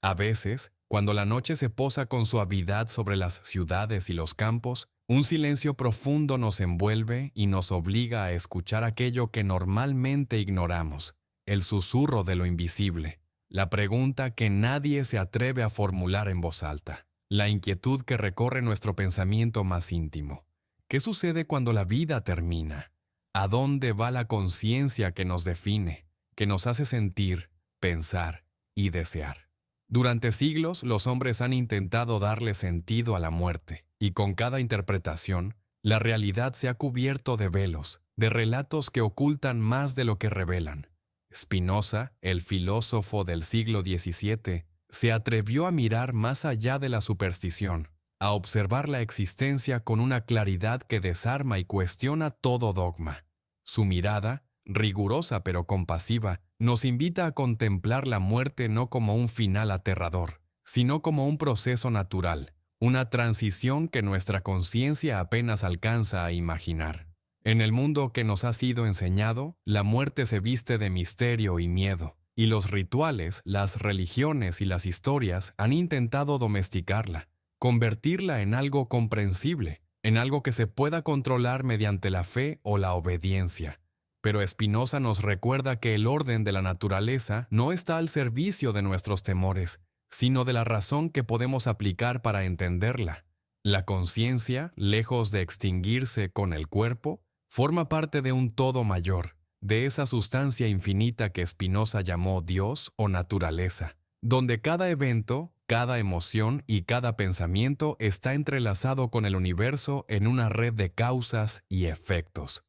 A veces, cuando la noche se posa con suavidad sobre las ciudades y los campos, un silencio profundo nos envuelve y nos obliga a escuchar aquello que normalmente ignoramos, el susurro de lo invisible, la pregunta que nadie se atreve a formular en voz alta, la inquietud que recorre nuestro pensamiento más íntimo. ¿Qué sucede cuando la vida termina? ¿A dónde va la conciencia que nos define, que nos hace sentir, pensar y desear? Durante siglos, los hombres han intentado darle sentido a la muerte, y con cada interpretación, la realidad se ha cubierto de velos, de relatos que ocultan más de lo que revelan. Spinoza, el filósofo del siglo XVII, se atrevió a mirar más allá de la superstición, a observar la existencia con una claridad que desarma y cuestiona todo dogma. Su mirada, rigurosa pero compasiva, nos invita a contemplar la muerte no como un final aterrador, sino como un proceso natural, una transición que nuestra conciencia apenas alcanza a imaginar. En el mundo que nos ha sido enseñado, la muerte se viste de misterio y miedo, y los rituales, las religiones y las historias han intentado domesticarla, convertirla en algo comprensible, en algo que se pueda controlar mediante la fe o la obediencia. Pero Spinoza nos recuerda que el orden de la naturaleza no está al servicio de nuestros temores, sino de la razón que podemos aplicar para entenderla. La conciencia, lejos de extinguirse con el cuerpo, forma parte de un todo mayor, de esa sustancia infinita que Spinoza llamó Dios o naturaleza, donde cada evento, cada emoción y cada pensamiento está entrelazado con el universo en una red de causas y efectos.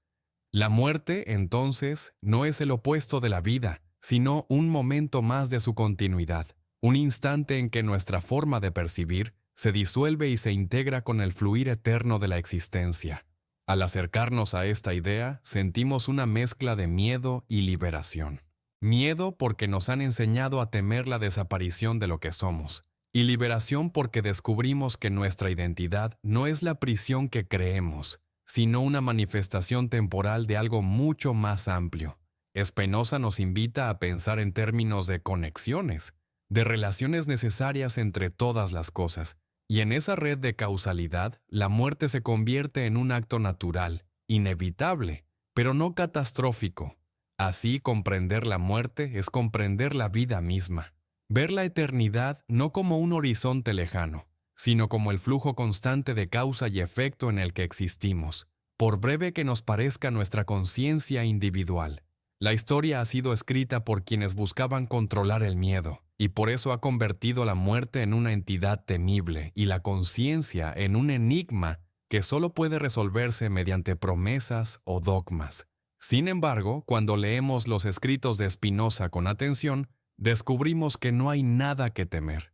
La muerte, entonces, no es el opuesto de la vida, sino un momento más de su continuidad, un instante en que nuestra forma de percibir se disuelve y se integra con el fluir eterno de la existencia. Al acercarnos a esta idea, sentimos una mezcla de miedo y liberación. Miedo porque nos han enseñado a temer la desaparición de lo que somos, y liberación porque descubrimos que nuestra identidad no es la prisión que creemos, sino una manifestación temporal de algo mucho más amplio. Spinoza nos invita a pensar en términos de conexiones, de relaciones necesarias entre todas las cosas, y en esa red de causalidad, la muerte se convierte en un acto natural, inevitable, pero no catastrófico. Así, comprender la muerte es comprender la vida misma. Ver la eternidad no como un horizonte lejano, sino como el flujo constante de causa y efecto en el que existimos, por breve que nos parezca nuestra conciencia individual. La historia ha sido escrita por quienes buscaban controlar el miedo, y por eso ha convertido la muerte en una entidad temible y la conciencia en un enigma que solo puede resolverse mediante promesas o dogmas. Sin embargo, cuando leemos los escritos de Spinoza con atención, descubrimos que no hay nada que temer.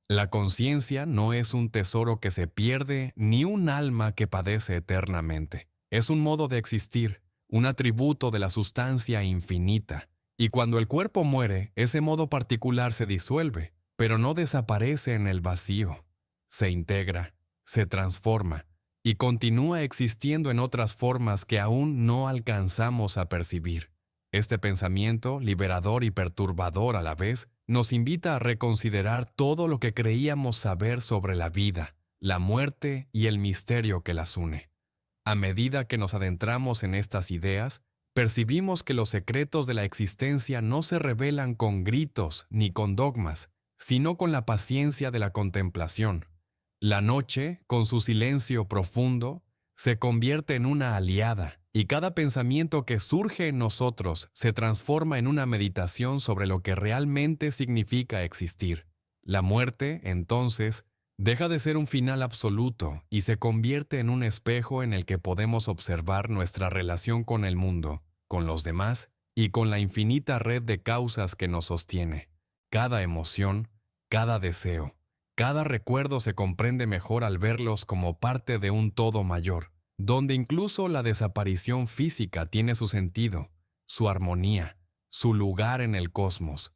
La conciencia no es un tesoro que se pierde ni un alma que padece eternamente. Es un modo de existir, un atributo de la sustancia infinita. Y cuando el cuerpo muere, ese modo particular se disuelve, pero no desaparece en el vacío. Se integra, se transforma y continúa existiendo en otras formas que aún no alcanzamos a percibir. Este pensamiento, liberador y perturbador a la vez, nos invita a reconsiderar todo lo que creíamos saber sobre la vida, la muerte y el misterio que las une. A medida que nos adentramos en estas ideas, percibimos que los secretos de la existencia no se revelan con gritos ni con dogmas, sino con la paciencia de la contemplación. La noche, con su silencio profundo, se convierte en una aliada, y cada pensamiento que surge en nosotros se transforma en una meditación sobre lo que realmente significa existir. La muerte, entonces, deja de ser un final absoluto y se convierte en un espejo en el que podemos observar nuestra relación con el mundo, con los demás y con la infinita red de causas que nos sostiene. Cada emoción, cada deseo, cada recuerdo se comprende mejor al verlos como parte de un todo mayor, donde incluso la desaparición física tiene su sentido, su armonía, su lugar en el cosmos.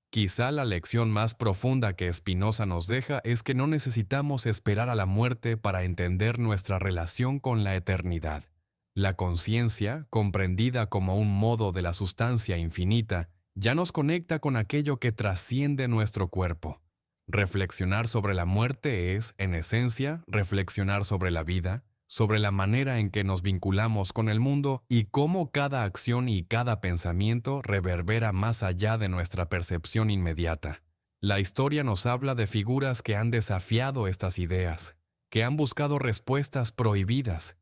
Quizá la lección más profunda que Spinoza nos deja es que no necesitamos esperar a la muerte para entender nuestra relación con la eternidad. La conciencia, comprendida como un modo de la sustancia infinita, ya nos conecta con aquello que trasciende nuestro cuerpo. Reflexionar sobre la muerte es, en esencia, reflexionar sobre la vida, sobre la manera en que nos vinculamos con el mundo y cómo cada acción y cada pensamiento reverbera más allá de nuestra percepción inmediata. La historia nos habla de figuras que han desafiado estas ideas, que han buscado respuestas prohibidas,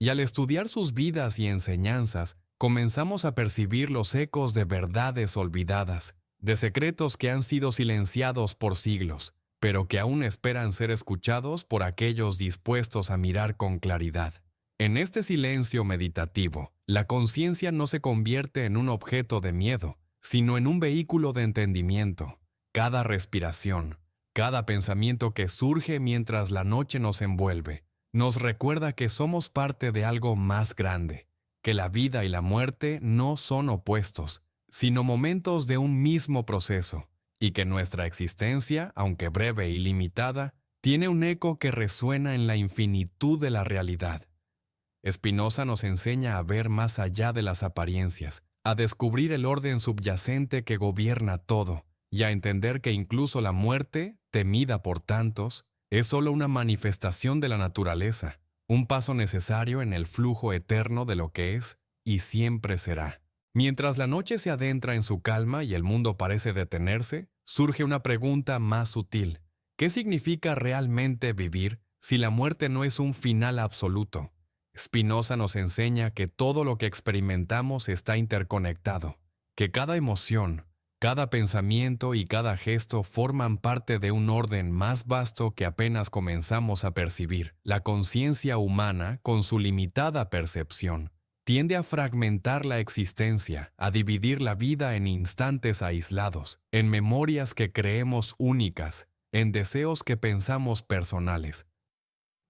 y al estudiar sus vidas y enseñanzas, comenzamos a percibir los ecos de verdades olvidadas, de secretos que han sido silenciados por siglos, pero que aún esperan ser escuchados por aquellos dispuestos a mirar con claridad. En este silencio meditativo, la conciencia no se convierte en un objeto de miedo, sino en un vehículo de entendimiento. Cada respiración, cada pensamiento que surge mientras la noche nos envuelve, nos recuerda que somos parte de algo más grande, que la vida y la muerte no son opuestos, sino momentos de un mismo proceso, y que nuestra existencia, aunque breve y limitada, tiene un eco que resuena en la infinitud de la realidad. Spinoza nos enseña a ver más allá de las apariencias, a descubrir el orden subyacente que gobierna todo, y a entender que incluso la muerte, temida por tantos, es solo una manifestación de la naturaleza, un paso necesario en el flujo eterno de lo que es y siempre será. Mientras la noche se adentra en su calma y el mundo parece detenerse, surge una pregunta más sutil. ¿Qué significa realmente vivir si la muerte no es un final absoluto? Spinoza nos enseña que todo lo que experimentamos está interconectado, que cada emoción, cada pensamiento y cada gesto forman parte de un orden más vasto que apenas comenzamos a percibir. La conciencia humana, con su limitada percepción, tiende a fragmentar la existencia, a dividir la vida en instantes aislados, en memorias que creemos únicas, en deseos que pensamos personales.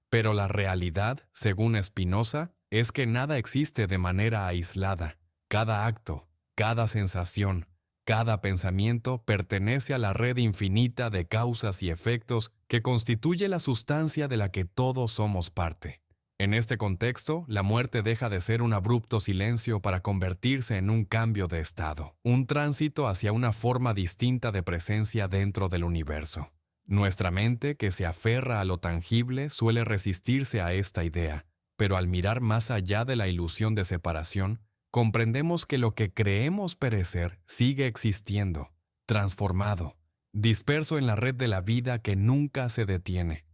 Pero la realidad, según Spinoza, es que nada existe de manera aislada. Cada acto, cada sensación, cada pensamiento pertenece a la red infinita de causas y efectos que constituye la sustancia de la que todos somos parte. En este contexto, la muerte deja de ser un abrupto silencio para convertirse en un cambio de estado, un tránsito hacia una forma distinta de presencia dentro del universo. Nuestra mente, que se aferra a lo tangible, suele resistirse a esta idea, pero al mirar más allá de la ilusión de separación, comprendemos que lo que creemos perecer sigue existiendo, transformado, disperso en la red de la vida que nunca se detiene.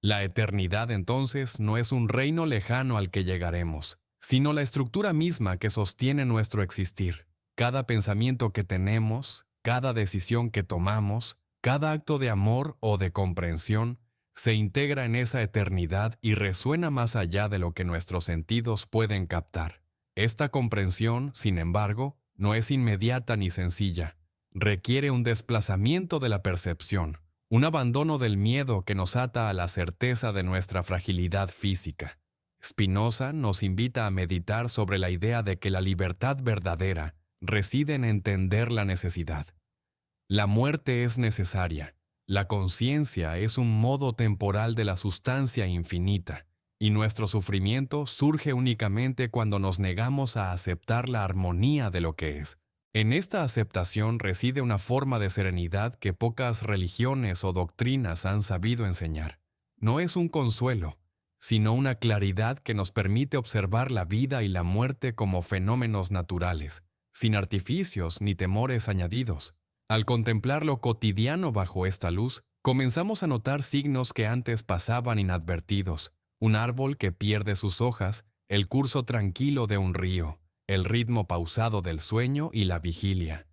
La eternidad, entonces, no es un reino lejano al que llegaremos, sino la estructura misma que sostiene nuestro existir. Cada pensamiento que tenemos, cada decisión que tomamos, cada acto de amor o de comprensión, se integra en esa eternidad y resuena más allá de lo que nuestros sentidos pueden captar. Esta comprensión, sin embargo, no es inmediata ni sencilla. Requiere un desplazamiento de la percepción, un abandono del miedo que nos ata a la certeza de nuestra fragilidad física. Spinoza nos invita a meditar sobre la idea de que la libertad verdadera reside en entender la necesidad. La muerte es necesaria. La conciencia es un modo temporal de la sustancia infinita, y nuestro sufrimiento surge únicamente cuando nos negamos a aceptar la armonía de lo que es. En esta aceptación reside una forma de serenidad que pocas religiones o doctrinas han sabido enseñar. No es un consuelo, sino una claridad que nos permite observar la vida y la muerte como fenómenos naturales, sin artificios ni temores añadidos. Al contemplar lo cotidiano bajo esta luz, comenzamos a notar signos que antes pasaban inadvertidos. Un árbol que pierde sus hojas, el curso tranquilo de un río, el ritmo pausado del sueño y la vigilia.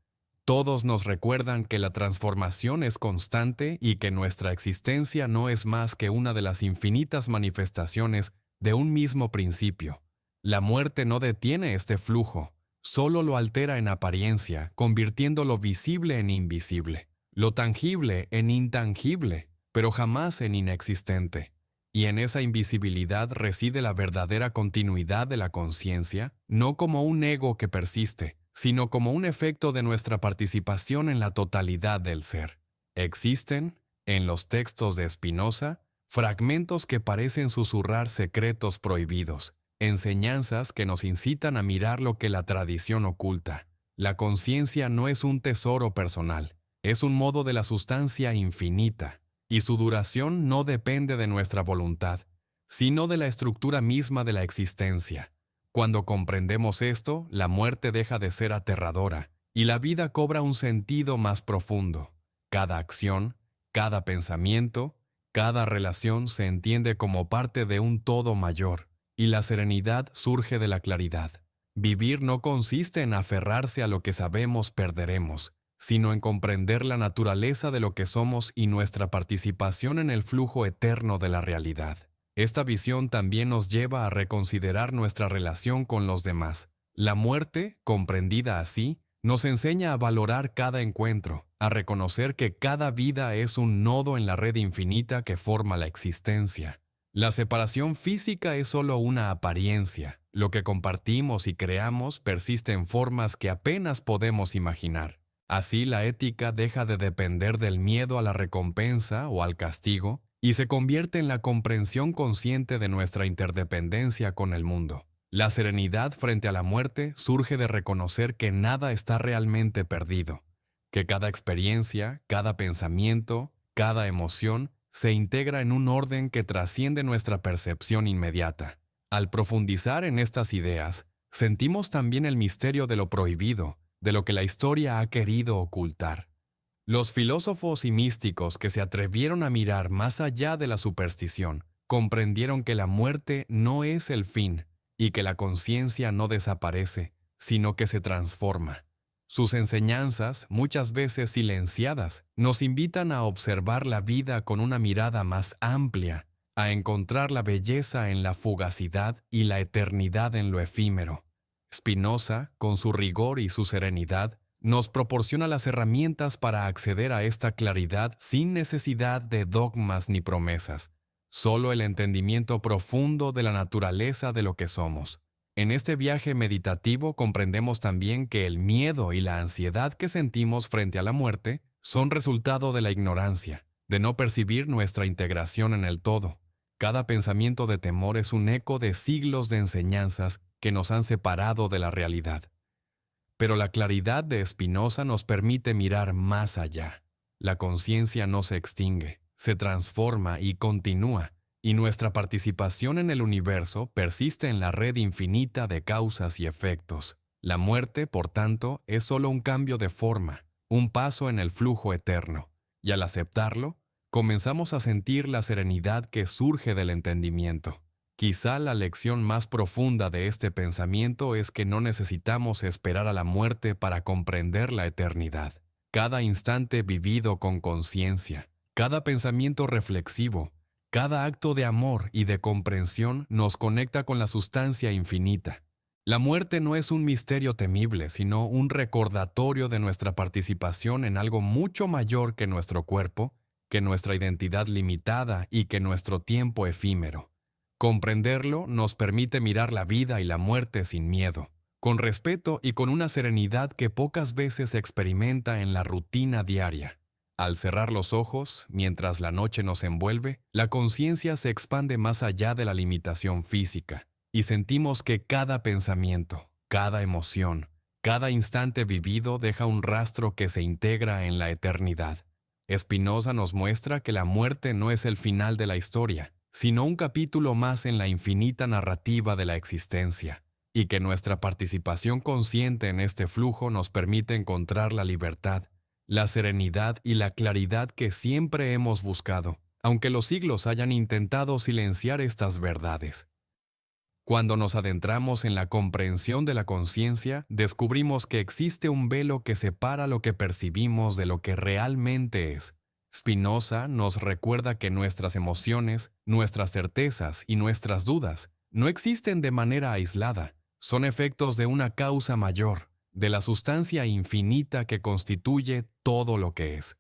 Todos nos recuerdan que la transformación es constante y que nuestra existencia no es más que una de las infinitas manifestaciones de un mismo principio. La muerte no detiene este flujo, solo lo altera en apariencia, convirtiendo lo visible en invisible, lo tangible en intangible, pero jamás en inexistente. Y en esa invisibilidad reside la verdadera continuidad de la conciencia, no como un ego que persiste, sino como un efecto de nuestra participación en la totalidad del ser. Existen, en los textos de Spinoza, fragmentos que parecen susurrar secretos prohibidos, enseñanzas que nos incitan a mirar lo que la tradición oculta. La conciencia no es un tesoro personal, es un modo de la sustancia infinita, y su duración no depende de nuestra voluntad, sino de la estructura misma de la existencia. Cuando comprendemos esto, la muerte deja de ser aterradora, y la vida cobra un sentido más profundo. Cada acción, cada pensamiento, cada relación se entiende como parte de un todo mayor, y la serenidad surge de la claridad. Vivir no consiste en aferrarse a lo que sabemos perderemos, sino en comprender la naturaleza de lo que somos y nuestra participación en el flujo eterno de la realidad. Esta visión también nos lleva a reconsiderar nuestra relación con los demás. La muerte, comprendida así, nos enseña a valorar cada encuentro, a reconocer que cada vida es un nodo en la red infinita que forma la existencia. La separación física es solo una apariencia. Lo que compartimos y creamos persiste en formas que apenas podemos imaginar. Así, la ética deja de depender del miedo a la recompensa o al castigo y se convierte en la comprensión consciente de nuestra interdependencia con el mundo. La serenidad frente a la muerte surge de reconocer que nada está realmente perdido, que cada experiencia, cada pensamiento, cada emoción se integra en un orden que trasciende nuestra percepción inmediata. Al profundizar en estas ideas, sentimos también el misterio de lo prohibido, de lo que la historia ha querido ocultar. Los filósofos y místicos que se atrevieron a mirar más allá de la superstición, comprendieron que la muerte no es el fin y que la conciencia no desaparece, sino que se transforma. Sus enseñanzas, muchas veces silenciadas, nos invitan a observar la vida con una mirada más amplia, a encontrar la belleza en la fugacidad y la eternidad en lo efímero. Spinoza, con su rigor y su serenidad, nos proporciona las herramientas para acceder a esta claridad sin necesidad de dogmas ni promesas, solo el entendimiento profundo de la naturaleza de lo que somos. En este viaje meditativo comprendemos también que el miedo y la ansiedad que sentimos frente a la muerte son resultado de la ignorancia, de no percibir nuestra integración en el todo. Cada pensamiento de temor es un eco de siglos de enseñanzas que nos han separado de la realidad. Pero la claridad de Spinoza nos permite mirar más allá. La conciencia no se extingue, se transforma y continúa, y nuestra participación en el universo persiste en la red infinita de causas y efectos. La muerte, por tanto, es solo un cambio de forma, un paso en el flujo eterno, y al aceptarlo, comenzamos a sentir la serenidad que surge del entendimiento. Quizá la lección más profunda de este pensamiento es que no necesitamos esperar a la muerte para comprender la eternidad. Cada instante vivido con conciencia, cada pensamiento reflexivo, cada acto de amor y de comprensión nos conecta con la sustancia infinita. La muerte no es un misterio temible, sino un recordatorio de nuestra participación en algo mucho mayor que nuestro cuerpo, que nuestra identidad limitada y que nuestro tiempo efímero. Comprenderlo nos permite mirar la vida y la muerte sin miedo, con respeto y con una serenidad que pocas veces se experimenta en la rutina diaria. Al cerrar los ojos, mientras la noche nos envuelve, la conciencia se expande más allá de la limitación física, y sentimos que cada pensamiento, cada emoción, cada instante vivido deja un rastro que se integra en la eternidad. Spinoza nos muestra que la muerte no es el final de la historia, sino un capítulo más en la infinita narrativa de la existencia, y que nuestra participación consciente en este flujo nos permite encontrar la libertad, la serenidad y la claridad que siempre hemos buscado, aunque los siglos hayan intentado silenciar estas verdades. Cuando nos adentramos en la comprensión de la conciencia, descubrimos que existe un velo que separa lo que percibimos de lo que realmente es. Spinoza nos recuerda que nuestras emociones, nuestras certezas y nuestras dudas no existen de manera aislada, son efectos de una causa mayor, de la sustancia infinita que constituye todo lo que es.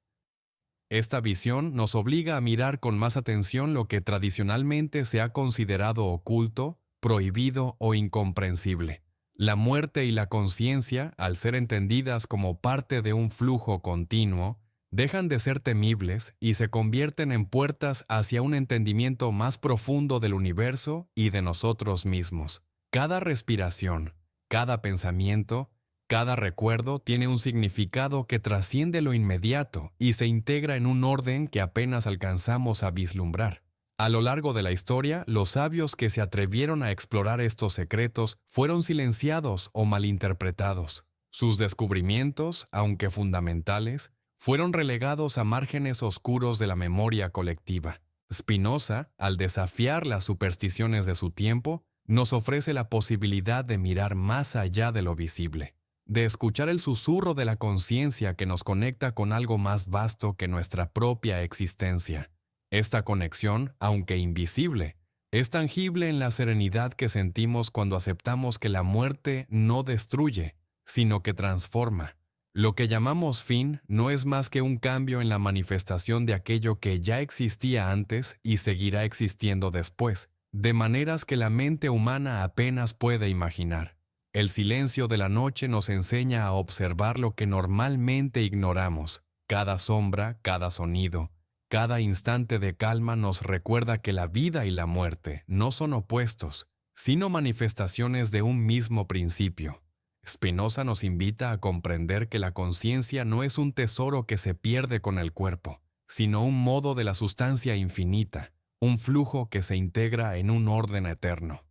Esta visión nos obliga a mirar con más atención lo que tradicionalmente se ha considerado oculto, prohibido o incomprensible. La muerte y la conciencia, al ser entendidas como parte de un flujo continuo, dejan de ser temibles y se convierten en puertas hacia un entendimiento más profundo del universo y de nosotros mismos. Cada respiración, cada pensamiento, Cada recuerdo tiene un significado que trasciende lo inmediato y se integra en un orden que apenas alcanzamos a vislumbrar. A lo largo de la historia, los sabios que se atrevieron a explorar estos secretos fueron silenciados o malinterpretados. Sus descubrimientos, aunque fundamentales, fueron relegados a márgenes oscuros de la memoria colectiva. Spinoza, al desafiar las supersticiones de su tiempo, nos ofrece la posibilidad de mirar más allá de lo visible, de escuchar el susurro de la conciencia que nos conecta con algo más vasto que nuestra propia existencia. Esta conexión, aunque invisible, es tangible en la serenidad que sentimos cuando aceptamos que la muerte no destruye, sino que transforma. Lo que llamamos fin no es más que un cambio en la manifestación de aquello que ya existía antes y seguirá existiendo después, de maneras que la mente humana apenas puede imaginar. El silencio de la noche nos enseña a observar lo que normalmente ignoramos. Cada sombra, cada sonido, cada instante de calma nos recuerda que la vida y la muerte no son opuestos, sino manifestaciones de un mismo principio. Spinoza nos invita a comprender que la conciencia no es un tesoro que se pierde con el cuerpo, sino un modo de la sustancia infinita, un flujo que se integra en un orden eterno.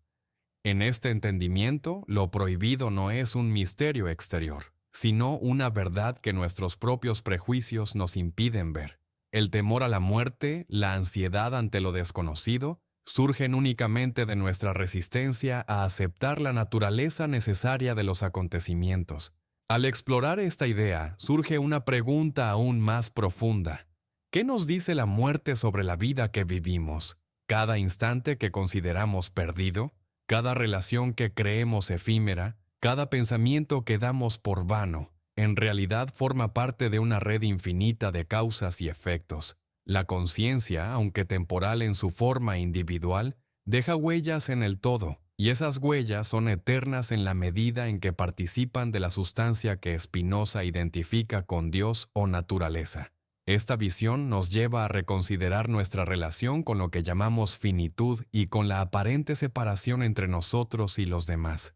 En este entendimiento, lo prohibido no es un misterio exterior, sino una verdad que nuestros propios prejuicios nos impiden ver. El temor a la muerte, la ansiedad ante lo desconocido, surgen únicamente de nuestra resistencia a aceptar la naturaleza necesaria de los acontecimientos. Al explorar esta idea, surge una pregunta aún más profunda. ¿Qué nos dice la muerte sobre la vida que vivimos? Cada instante que consideramos perdido, cada relación que creemos efímera, cada pensamiento que damos por vano, en realidad forma parte de una red infinita de causas y efectos. La conciencia, aunque temporal en su forma individual, deja huellas en el todo, y esas huellas son eternas en la medida en que participan de la sustancia que Spinoza identifica con Dios o naturaleza. Esta visión nos lleva a reconsiderar nuestra relación con lo que llamamos finitud y con la aparente separación entre nosotros y los demás.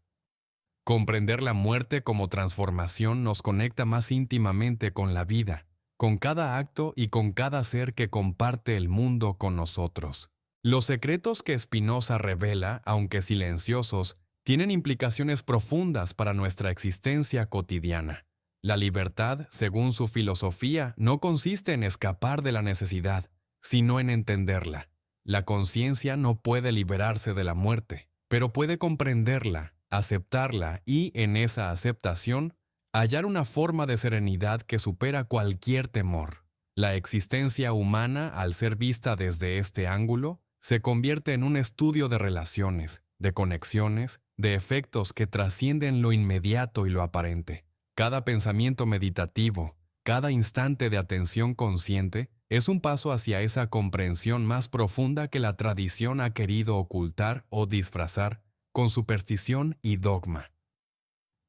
Comprender la muerte como transformación nos conecta más íntimamente con la vida, con cada acto y con cada ser que comparte el mundo con nosotros. Los secretos que Spinoza revela, aunque silenciosos, tienen implicaciones profundas para nuestra existencia cotidiana. La libertad, según su filosofía, no consiste en escapar de la necesidad, sino en entenderla. La conciencia no puede liberarse de la muerte, pero puede comprenderla, aceptarla y, en esa aceptación, hallar una forma de serenidad que supera cualquier temor. La existencia humana, al ser vista desde este ángulo, se convierte en un estudio de relaciones, de conexiones, de efectos que trascienden lo inmediato y lo aparente. Cada pensamiento meditativo, cada instante de atención consciente, es un paso hacia esa comprensión más profunda que la tradición ha querido ocultar o disfrazar con superstición y dogma.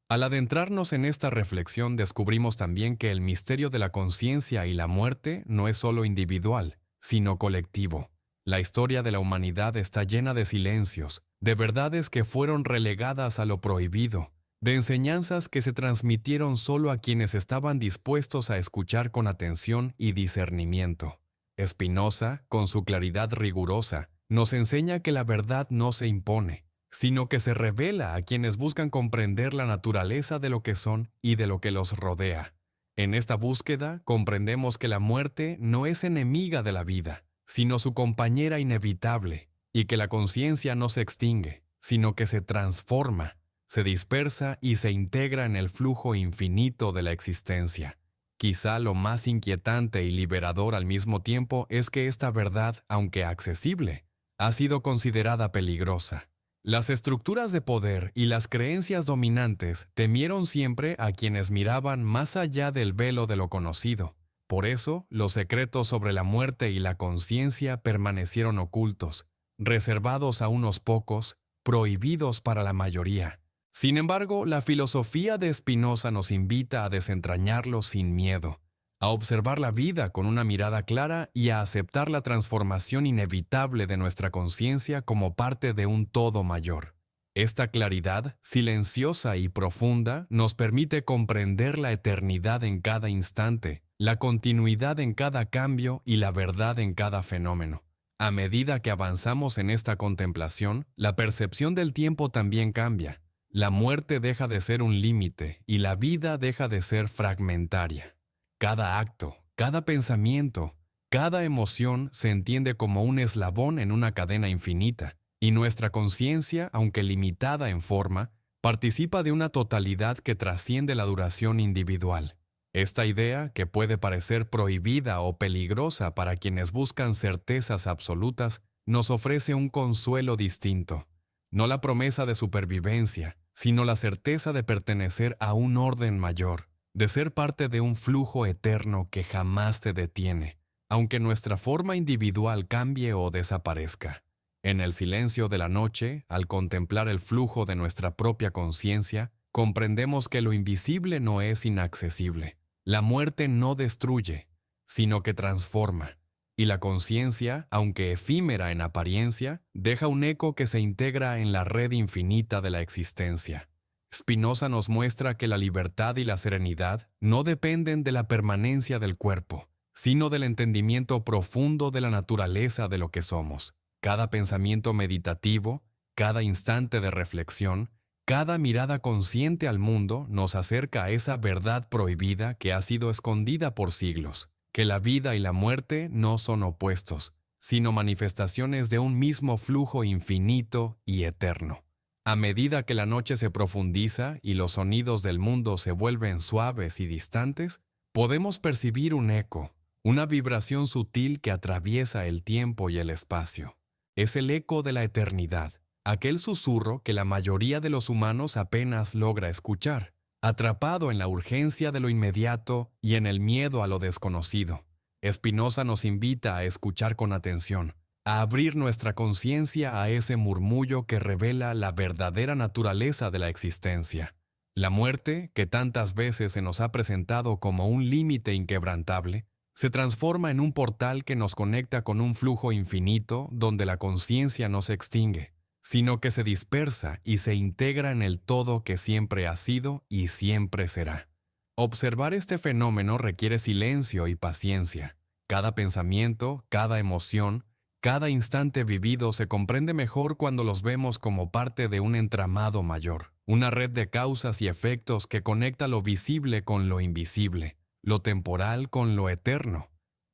Al adentrarnos en esta reflexión descubrimos también que el misterio de la conciencia y la muerte no es solo individual, sino colectivo. La historia de la humanidad está llena de silencios, de verdades que fueron relegadas a lo prohibido, de enseñanzas que se transmitieron solo a quienes estaban dispuestos a escuchar con atención y discernimiento. Spinoza, con su claridad rigurosa, nos enseña que la verdad no se impone, sino que se revela a quienes buscan comprender la naturaleza de lo que son y de lo que los rodea. En esta búsqueda comprendemos que la muerte no es enemiga de la vida, sino su compañera inevitable, y que la conciencia no se extingue, sino que se transforma, se dispersa y se integra en el flujo infinito de la existencia. Quizá lo más inquietante y liberador al mismo tiempo es que esta verdad, aunque accesible, ha sido considerada peligrosa. Las estructuras de poder y las creencias dominantes temieron siempre a quienes miraban más allá del velo de lo conocido. Por eso, los secretos sobre la muerte y la conciencia permanecieron ocultos, reservados a unos pocos, prohibidos para la mayoría. Sin embargo, la filosofía de Spinoza nos invita a desentrañarlos sin miedo, a observar la vida con una mirada clara y a aceptar la transformación inevitable de nuestra conciencia como parte de un todo mayor. Esta claridad, silenciosa y profunda, nos permite comprender la eternidad en cada instante, la continuidad en cada cambio y la verdad en cada fenómeno. A medida que avanzamos en esta contemplación, la percepción del tiempo también cambia. La muerte deja de ser un límite y la vida deja de ser fragmentaria. Cada acto, cada pensamiento, cada emoción se entiende como un eslabón en una cadena infinita, y nuestra conciencia, aunque limitada en forma, participa de una totalidad que trasciende la duración individual. Esta idea, que puede parecer prohibida o peligrosa para quienes buscan certezas absolutas, nos ofrece un consuelo distinto. No la promesa de supervivencia, sino la certeza de pertenecer a un orden mayor, de ser parte de un flujo eterno que jamás se detiene, aunque nuestra forma individual cambie o desaparezca. En el silencio de la noche, al contemplar el flujo de nuestra propia conciencia, comprendemos que lo invisible no es inaccesible. La muerte no destruye, sino que transforma. Y la conciencia, aunque efímera en apariencia, deja un eco que se integra en la red infinita de la existencia. Spinoza nos muestra que la libertad y la serenidad no dependen de la permanencia del cuerpo, sino del entendimiento profundo de la naturaleza de lo que somos. Cada pensamiento meditativo, cada instante de reflexión, cada mirada consciente al mundo nos acerca a esa verdad prohibida que ha sido escondida por siglos, que la vida y la muerte no son opuestos, sino manifestaciones de un mismo flujo infinito y eterno. A medida que la noche se profundiza y los sonidos del mundo se vuelven suaves y distantes, podemos percibir un eco, una vibración sutil que atraviesa el tiempo y el espacio. Es el eco de la eternidad, aquel susurro que la mayoría de los humanos apenas logra escuchar, atrapado en la urgencia de lo inmediato y en el miedo a lo desconocido. Spinoza nos invita a escuchar con atención, a abrir nuestra conciencia a ese murmullo que revela la verdadera naturaleza de la existencia. La muerte, que tantas veces se nos ha presentado como un límite inquebrantable, se transforma en un portal que nos conecta con un flujo infinito donde la conciencia no se extingue, sino que se dispersa y se integra en el todo que siempre ha sido y siempre será. Observar este fenómeno requiere silencio y paciencia. Cada pensamiento, cada emoción, cada instante vivido se comprende mejor cuando los vemos como parte de un entramado mayor, una red de causas y efectos que conecta lo visible con lo invisible, lo temporal con lo eterno.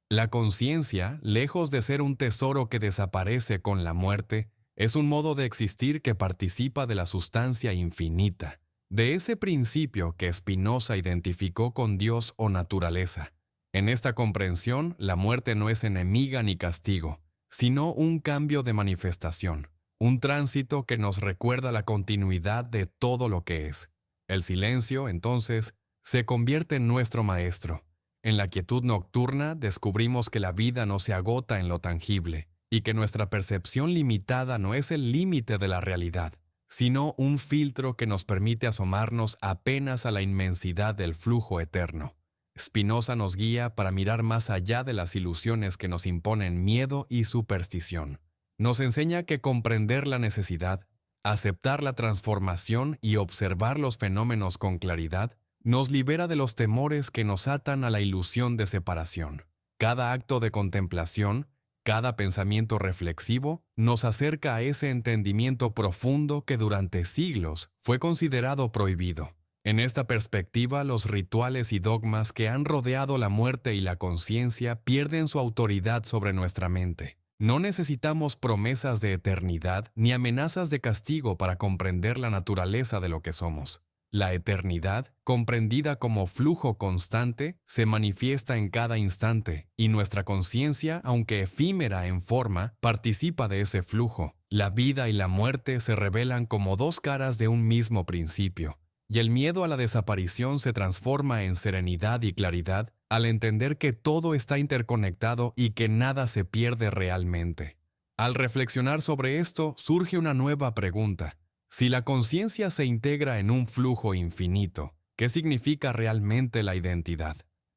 La conciencia, lejos de ser un tesoro que desaparece con la muerte, es un modo de existir que participa de la sustancia infinita, de ese principio que Spinoza identificó con Dios o naturaleza. En esta comprensión, la muerte no es enemiga ni castigo, sino un cambio de manifestación, un tránsito que nos recuerda la continuidad de todo lo que es. El silencio, entonces, se convierte en nuestro maestro. En la quietud nocturna descubrimos que la vida no se agota en lo tangible y que nuestra percepción limitada no es el límite de la realidad, sino un filtro que nos permite asomarnos apenas a la inmensidad del flujo eterno. Spinoza nos guía para mirar más allá de las ilusiones que nos imponen miedo y superstición. Nos enseña que comprender la necesidad, aceptar la transformación y observar los fenómenos con claridad nos libera de los temores que nos atan a la ilusión de separación. Cada acto de contemplación, cada pensamiento reflexivo, nos acerca a ese entendimiento profundo que durante siglos fue considerado prohibido. En esta perspectiva, los rituales y dogmas que han rodeado la muerte y la conciencia pierden su autoridad sobre nuestra mente. No necesitamos promesas de eternidad ni amenazas de castigo para comprender la naturaleza de lo que somos. La eternidad, comprendida como flujo constante, se manifiesta en cada instante, y nuestra conciencia, aunque efímera en forma, participa de ese flujo. La vida y la muerte se revelan como dos caras de un mismo principio, y el miedo a la desaparición se transforma en serenidad y claridad al entender que todo está interconectado y que nada se pierde realmente. Al reflexionar sobre esto, surge una nueva pregunta. Si la conciencia se integra en un flujo infinito, ¿qué significa realmente la identidad?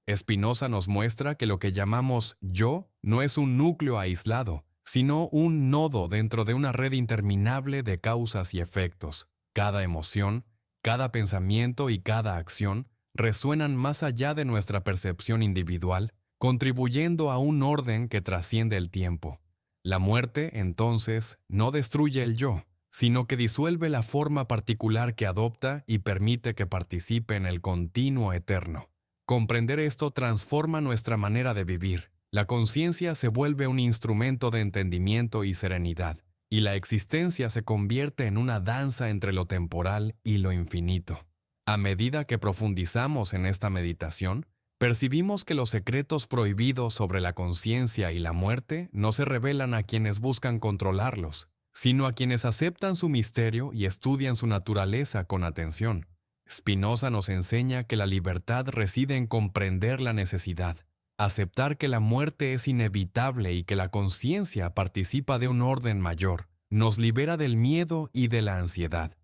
Spinoza nos muestra que lo que llamamos yo no es un núcleo aislado, sino un nodo dentro de una red interminable de causas y efectos. Cada emoción, cada pensamiento y cada acción resuenan más allá de nuestra percepción individual, contribuyendo a un orden que trasciende el tiempo. La muerte, entonces, no destruye el yo, sino que disuelve la forma particular que adopta y permite que participe en el continuo eterno. Comprender esto transforma nuestra manera de vivir. La conciencia se vuelve un instrumento de entendimiento y serenidad, y la existencia se convierte en una danza entre lo temporal y lo infinito. A medida que profundizamos en esta meditación, percibimos que los secretos prohibidos sobre la conciencia y la muerte no se revelan a quienes buscan controlarlos, sino a quienes aceptan su misterio y estudian su naturaleza con atención. Spinoza nos enseña que la libertad reside en comprender la necesidad, aceptar que la muerte es inevitable y que la conciencia participa de un orden mayor, nos libera del miedo y de la ansiedad.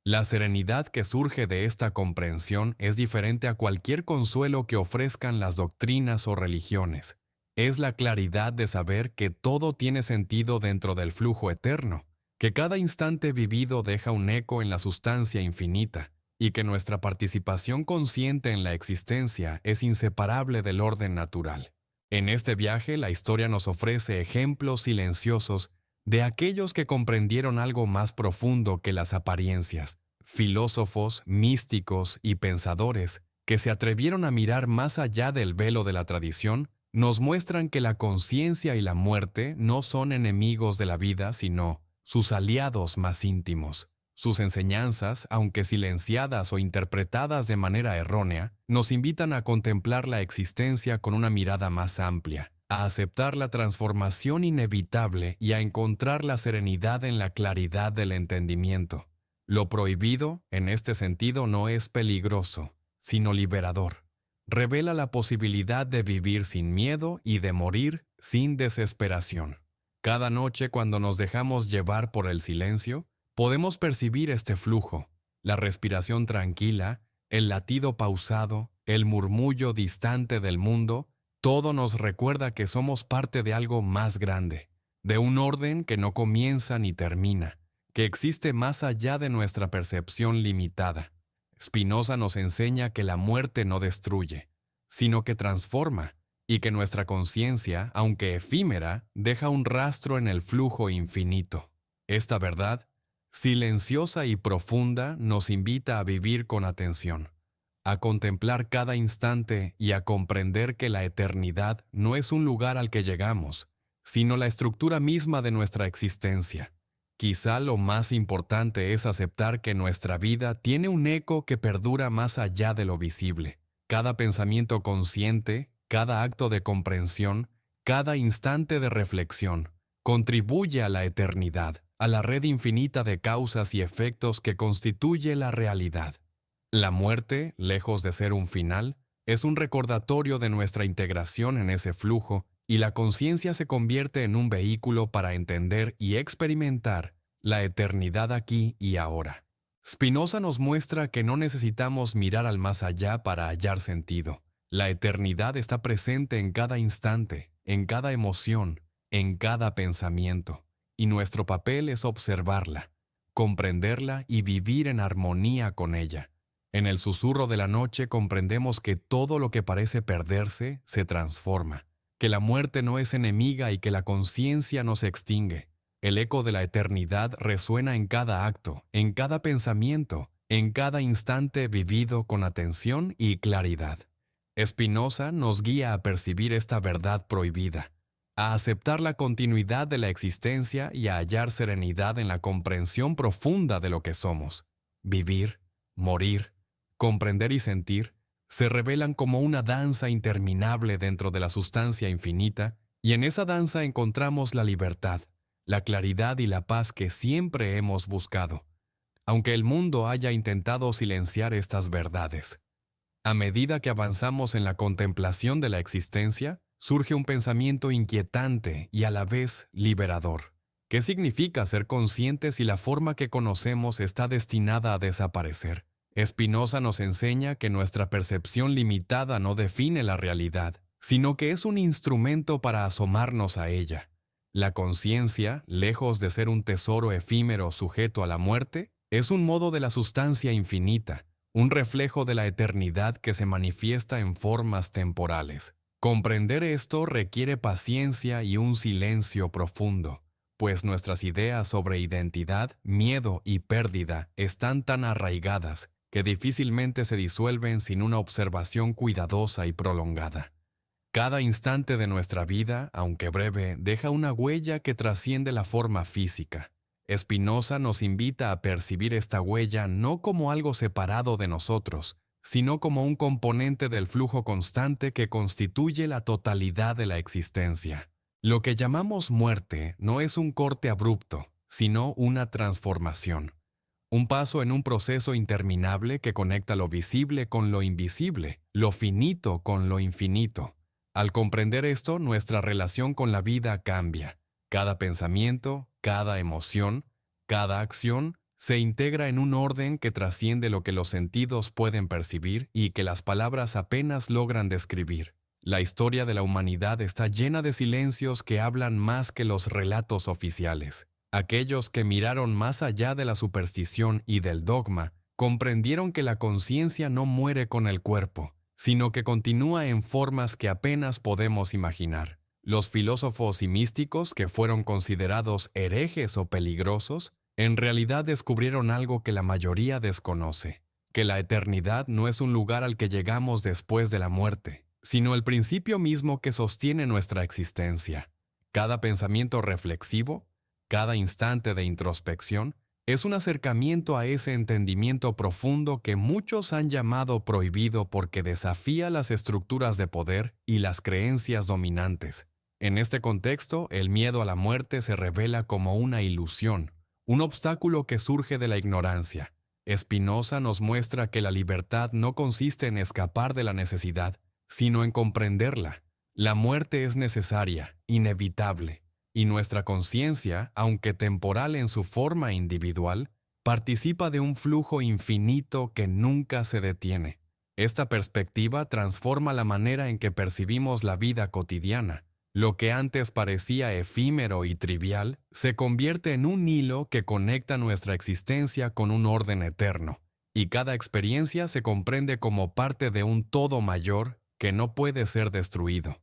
La serenidad que surge de esta comprensión es diferente a cualquier consuelo que ofrezcan las doctrinas o religiones. Es la claridad de saber que todo tiene sentido dentro del flujo eterno, que cada instante vivido deja un eco en la sustancia infinita, y que nuestra participación consciente en la existencia es inseparable del orden natural. En este viaje, la historia nos ofrece ejemplos silenciosos de aquellos que comprendieron algo más profundo que las apariencias, filósofos, místicos y pensadores que se atrevieron a mirar más allá del velo de la tradición, nos muestran que la conciencia y la muerte no son enemigos de la vida, sino sus aliados más íntimos. Sus enseñanzas, aunque silenciadas o interpretadas de manera errónea, nos invitan a contemplar la existencia con una mirada más amplia, a aceptar la transformación inevitable y a encontrar la serenidad en la claridad del entendimiento. Lo prohibido, en este sentido, no es peligroso, sino liberador. Revela la posibilidad de vivir sin miedo y de morir sin desesperación. Cada noche, cuando nos dejamos llevar por el silencio, podemos percibir este flujo, la respiración tranquila, el latido pausado, el murmullo distante del mundo. Todo nos recuerda que somos parte de algo más grande, de un orden que no comienza ni termina, que existe más allá de nuestra percepción limitada. Spinoza nos enseña que la muerte no destruye, sino que transforma, y que nuestra conciencia, aunque efímera, deja un rastro en el flujo infinito. Esta verdad, silenciosa y profunda, nos invita a vivir con atención, a contemplar cada instante y a comprender que la eternidad no es un lugar al que llegamos, sino la estructura misma de nuestra existencia. Quizá lo más importante es aceptar que nuestra vida tiene un eco que perdura más allá de lo visible. Cada pensamiento consciente, cada acto de comprensión, cada instante de reflexión, contribuye a la eternidad, a la red infinita de causas y efectos que constituye la realidad. La muerte, lejos de ser un final, es un recordatorio de nuestra integración en ese flujo, y la conciencia se convierte en un vehículo para entender y experimentar la eternidad aquí y ahora. Spinoza nos muestra que no necesitamos mirar al más allá para hallar sentido. La eternidad está presente en cada instante, en cada emoción, en cada pensamiento, y nuestro papel es observarla, comprenderla y vivir en armonía con ella. En el susurro de la noche comprendemos que todo lo que parece perderse se transforma, que la muerte no es enemiga y que la conciencia no se extingue. El eco de la eternidad resuena en cada acto, en cada pensamiento, en cada instante vivido con atención y claridad. Spinoza nos guía a percibir esta verdad prohibida, a aceptar la continuidad de la existencia y a hallar serenidad en la comprensión profunda de lo que somos. Vivir, morir, comprender y sentir se revelan como una danza interminable dentro de la sustancia infinita, y en esa danza encontramos la libertad, la claridad y la paz que siempre hemos buscado, aunque el mundo haya intentado silenciar estas verdades. A medida que avanzamos en la contemplación de la existencia, surge un pensamiento inquietante y a la vez liberador. ¿Qué significa ser conscientes si la forma que conocemos está destinada a desaparecer? Spinoza nos enseña que nuestra percepción limitada no define la realidad, sino que es un instrumento para asomarnos a ella. La conciencia, lejos de ser un tesoro efímero sujeto a la muerte, es un modo de la sustancia infinita, un reflejo de la eternidad que se manifiesta en formas temporales. Comprender esto requiere paciencia y un silencio profundo, pues nuestras ideas sobre identidad, miedo y pérdida están tan arraigadas que difícilmente se disuelven sin una observación cuidadosa y prolongada. Cada instante de nuestra vida, aunque breve, deja una huella que trasciende la forma física. Spinoza nos invita a percibir esta huella no como algo separado de nosotros, sino como un componente del flujo constante que constituye la totalidad de la existencia. Lo que llamamos muerte no es un corte abrupto, sino una transformación. Un paso en un proceso interminable que conecta lo visible con lo invisible, lo finito con lo infinito. Al comprender esto, nuestra relación con la vida cambia. Cada pensamiento, cada emoción, cada acción se integra en un orden que trasciende lo que los sentidos pueden percibir y que las palabras apenas logran describir. La historia de la humanidad está llena de silencios que hablan más que los relatos oficiales. Aquellos que miraron más allá de la superstición y del dogma comprendieron que la conciencia no muere con el cuerpo, sino que continúa en formas que apenas podemos imaginar. Los filósofos y místicos que fueron considerados herejes o peligrosos, en realidad descubrieron algo que la mayoría desconoce, que la eternidad no es un lugar al que llegamos después de la muerte, sino el principio mismo que sostiene nuestra existencia. Cada pensamiento reflexivo, cada instante de introspección, es un acercamiento a ese entendimiento profundo que muchos han llamado prohibido porque desafía las estructuras de poder y las creencias dominantes. En este contexto, el miedo a la muerte se revela como una ilusión, un obstáculo que surge de la ignorancia. Spinoza nos muestra que la libertad no consiste en escapar de la necesidad, sino en comprenderla. La muerte es necesaria, inevitable, y nuestra conciencia, aunque temporal en su forma individual, participa de un flujo infinito que nunca se detiene. Esta perspectiva transforma la manera en que percibimos la vida cotidiana. Lo que antes parecía efímero y trivial se convierte en un hilo que conecta nuestra existencia con un orden eterno, y cada experiencia se comprende como parte de un todo mayor que no puede ser destruido.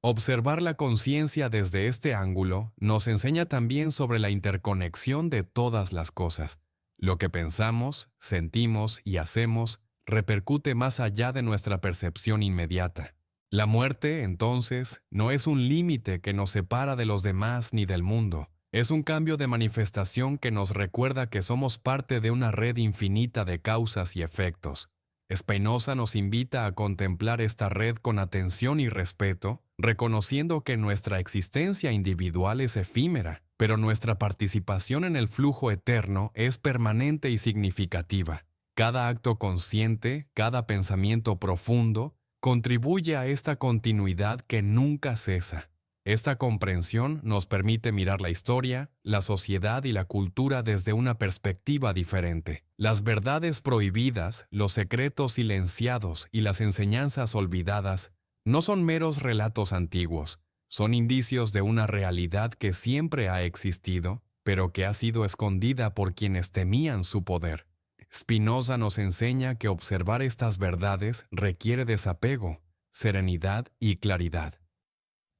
Observar la conciencia desde este ángulo nos enseña también sobre la interconexión de todas las cosas. Lo que pensamos, sentimos y hacemos repercute más allá de nuestra percepción inmediata. La muerte, entonces, no es un límite que nos separa de los demás ni del mundo. Es un cambio de manifestación que nos recuerda que somos parte de una red infinita de causas y efectos. Spinoza nos invita a contemplar esta red con atención y respeto, reconociendo que nuestra existencia individual es efímera, pero nuestra participación en el flujo eterno es permanente y significativa. Cada acto consciente, cada pensamiento profundo, contribuye a esta continuidad que nunca cesa. Esta comprensión nos permite mirar la historia, la sociedad y la cultura desde una perspectiva diferente. Las verdades prohibidas, los secretos silenciados y las enseñanzas olvidadas no son meros relatos antiguos, son indicios de una realidad que siempre ha existido, pero que ha sido escondida por quienes temían su poder. Spinoza nos enseña que observar estas verdades requiere desapego, serenidad y claridad.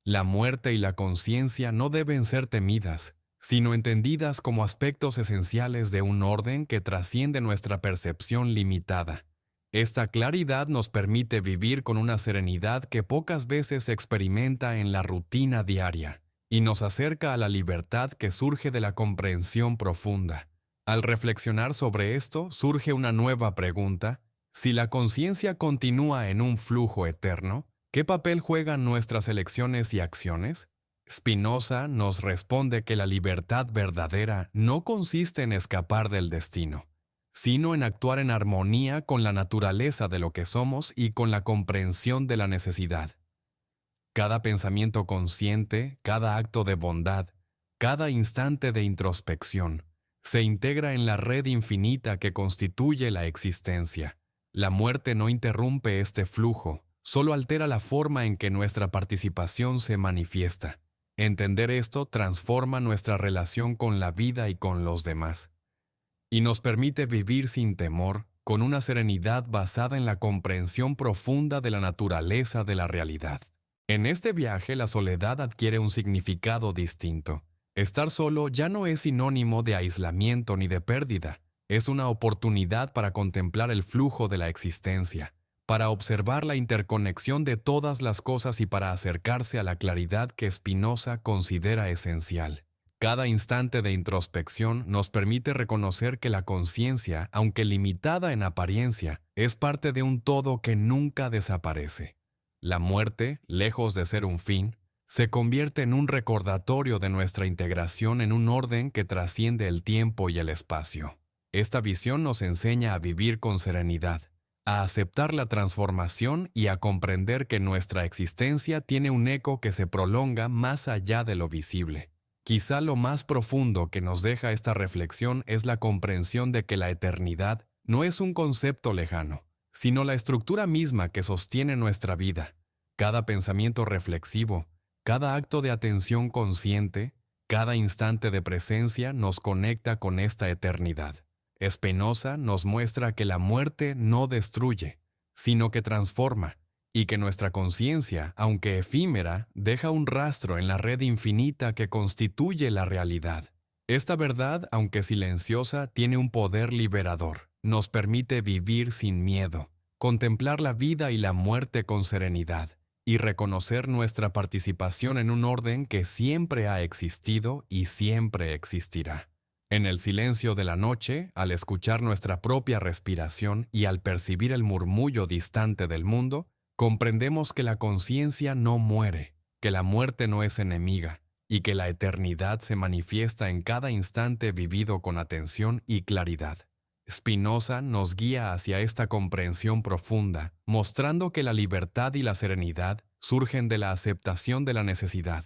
La muerte y la conciencia no deben ser temidas, sino entendidas como aspectos esenciales de un orden que trasciende nuestra percepción limitada. Esta claridad nos permite vivir con una serenidad que pocas veces se experimenta en la rutina diaria, y nos acerca a la libertad que surge de la comprensión profunda. Al reflexionar sobre esto, surge una nueva pregunta: si la conciencia continúa en un flujo eterno, ¿qué papel juegan nuestras elecciones y acciones? Spinoza nos responde que la libertad verdadera no consiste en escapar del destino, sino en actuar en armonía con la naturaleza de lo que somos y con la comprensión de la necesidad. Cada pensamiento consciente, cada acto de bondad, cada instante de introspección, se integra en la red infinita que constituye la existencia. La muerte no interrumpe este flujo, solo altera la forma en que nuestra participación se manifiesta. Entender esto transforma nuestra relación con la vida y con los demás, y nos permite vivir sin temor, con una serenidad basada en la comprensión profunda de la naturaleza de la realidad. En este viaje, la soledad adquiere un significado distinto. Estar solo ya no es sinónimo de aislamiento ni de pérdida. Es una oportunidad para contemplar el flujo de la existencia, para observar la interconexión de todas las cosas y para acercarse a la claridad que Spinoza considera esencial. Cada instante de introspección nos permite reconocer que la conciencia, aunque limitada en apariencia, es parte de un todo que nunca desaparece. La muerte, lejos de ser un fin, se convierte en un recordatorio de nuestra integración en un orden que trasciende el tiempo y el espacio. Esta visión nos enseña a vivir con serenidad, a aceptar la transformación y a comprender que nuestra existencia tiene un eco que se prolonga más allá de lo visible. Quizá lo más profundo que nos deja esta reflexión es la comprensión de que la eternidad no es un concepto lejano, sino la estructura misma que sostiene nuestra vida. Cada pensamiento reflexivo, cada acto de atención consciente, cada instante de presencia nos conecta con esta eternidad. Spinoza nos muestra que la muerte no destruye, sino que transforma, y que nuestra conciencia, aunque efímera, deja un rastro en la red infinita que constituye la realidad. Esta verdad, aunque silenciosa, tiene un poder liberador. Nos permite vivir sin miedo, contemplar la vida y la muerte con serenidad, y reconocer nuestra participación en un orden que siempre ha existido y siempre existirá. En el silencio de la noche, al escuchar nuestra propia respiración y al percibir el murmullo distante del mundo, comprendemos que la conciencia no muere, que la muerte no es enemiga, y que la eternidad se manifiesta en cada instante vivido con atención y claridad. Spinoza nos guía hacia esta comprensión profunda, mostrando que la libertad y la serenidad surgen de la aceptación de la necesidad,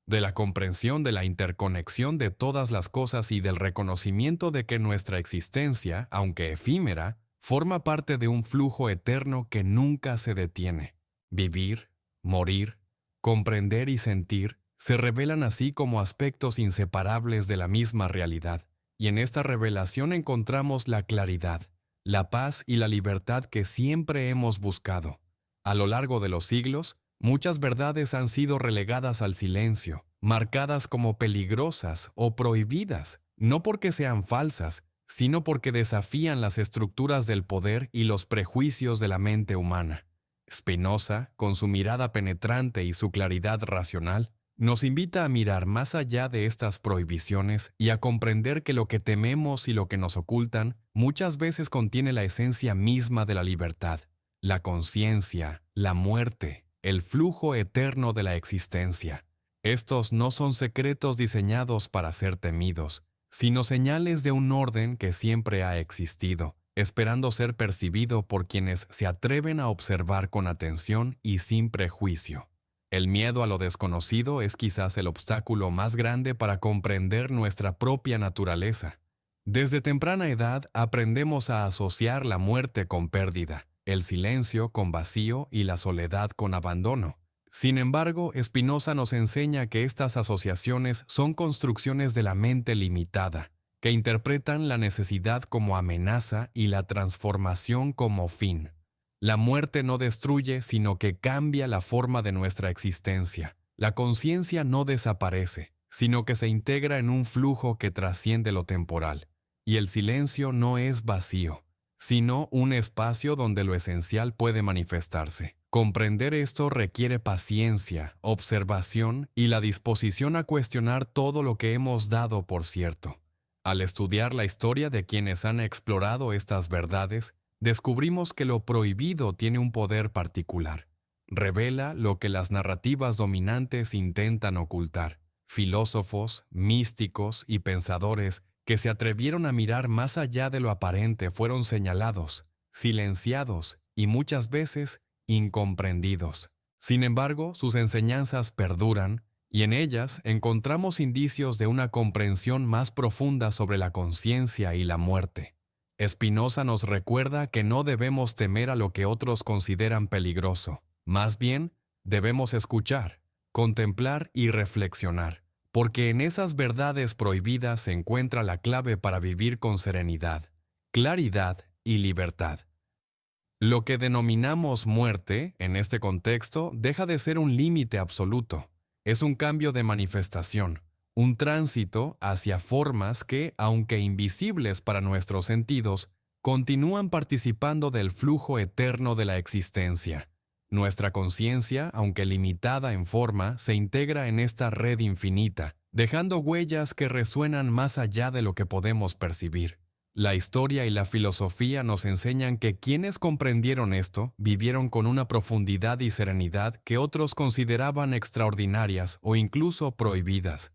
de la comprensión de la interconexión de todas las cosas y del reconocimiento de que nuestra existencia, aunque efímera, forma parte de un flujo eterno que nunca se detiene. Vivir, morir, comprender y sentir se revelan así como aspectos inseparables de la misma realidad, y en esta revelación encontramos la claridad, la paz y la libertad que siempre hemos buscado. A lo largo de los siglos, muchas verdades han sido relegadas al silencio, marcadas como peligrosas o prohibidas, no porque sean falsas, sino porque desafían las estructuras del poder y los prejuicios de la mente humana. Spinoza, con su mirada penetrante y su claridad racional, nos invita a mirar más allá de estas prohibiciones y a comprender que lo que tememos y lo que nos ocultan muchas veces contiene la esencia misma de la libertad, la conciencia, la muerte, el flujo eterno de la existencia. Estos no son secretos diseñados para ser temidos, sino señales de un orden que siempre ha existido, esperando ser percibido por quienes se atreven a observar con atención y sin prejuicio. El miedo a lo desconocido es quizás el obstáculo más grande para comprender nuestra propia naturaleza. Desde temprana edad aprendemos a asociar la muerte con pérdida, el silencio con vacío y la soledad con abandono. Sin embargo, Spinoza nos enseña que estas asociaciones son construcciones de la mente limitada, que interpretan la necesidad como amenaza y la transformación como fin. La muerte no destruye, sino que cambia la forma de nuestra existencia. La conciencia no desaparece, sino que se integra en un flujo que trasciende lo temporal. Y el silencio no es vacío, sino un espacio donde lo esencial puede manifestarse. Comprender esto requiere paciencia, observación y la disposición a cuestionar todo lo que hemos dado por cierto. Al estudiar la historia de quienes han explorado estas verdades, descubrimos que lo prohibido tiene un poder particular. Revela lo que las narrativas dominantes intentan ocultar. Filósofos, místicos y pensadores que se atrevieron a mirar más allá de lo aparente fueron señalados, silenciados y muchas veces incomprendidos. Sin embargo, sus enseñanzas perduran y en ellas encontramos indicios de una comprensión más profunda sobre la conciencia y la muerte. Spinoza nos recuerda que no debemos temer a lo que otros consideran peligroso. Más bien, debemos escuchar, contemplar y reflexionar, porque en esas verdades prohibidas se encuentra la clave para vivir con serenidad, claridad y libertad. Lo que denominamos muerte, en este contexto, deja de ser un límite absoluto. Es un cambio de manifestación, un tránsito hacia formas que, aunque invisibles para nuestros sentidos, continúan participando del flujo eterno de la existencia. Nuestra conciencia, aunque limitada en forma, se integra en esta red infinita, dejando huellas que resuenan más allá de lo que podemos percibir. La historia y la filosofía nos enseñan que quienes comprendieron esto vivieron con una profundidad y serenidad que otros consideraban extraordinarias o incluso prohibidas.